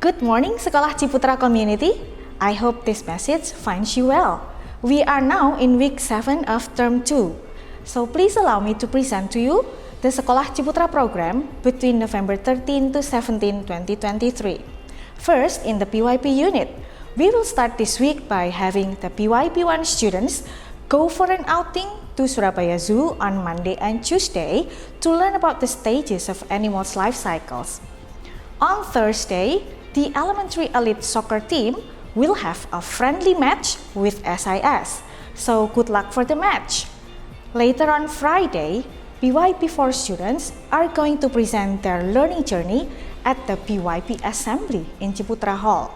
Good morning, Sekolah Ciputra community. I hope this message finds you well. We are now in week 7 of term 2. So please allow me to present to you the Sekolah Ciputra program between November 13 to 17, 2023. First, in the PYP unit, we will start this week by having the PYP1 students go for an outing to Surabaya Zoo on Monday and Tuesday to learn about the stages of animals' life cycles. On Thursday, the elementary elite soccer team will have a friendly match with SIS, so good luck for the match. Later on Friday, PYP4 students are going to present their learning journey at the PYP assembly in Ciputra Hall.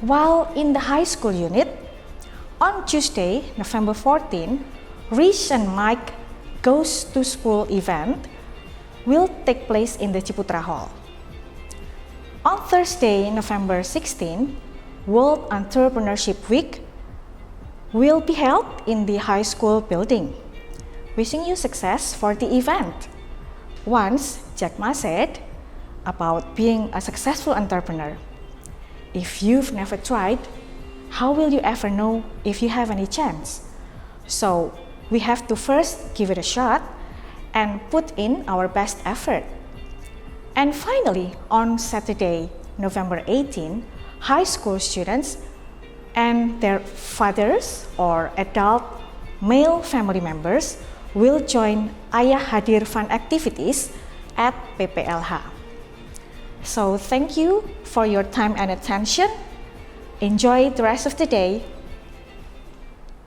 While in the high school unit, on Tuesday, November 14, Rish and Mike Goes to School event will take place in the Ciputra Hall. On Thursday, November 16, World Entrepreneurship Week will be held in the high school building. Wishing you success for the event. Once, Jack Ma said about being a successful entrepreneur, "If you've never tried, how will you ever know if you have any chance? So, we have to first give it a shot and put in our best effort." And finally, on Saturday, November 18, high school students and their fathers or adult male family members will join Ayah Hadir Activities at PPLH. So thank you for your time and attention. Enjoy the rest of the day.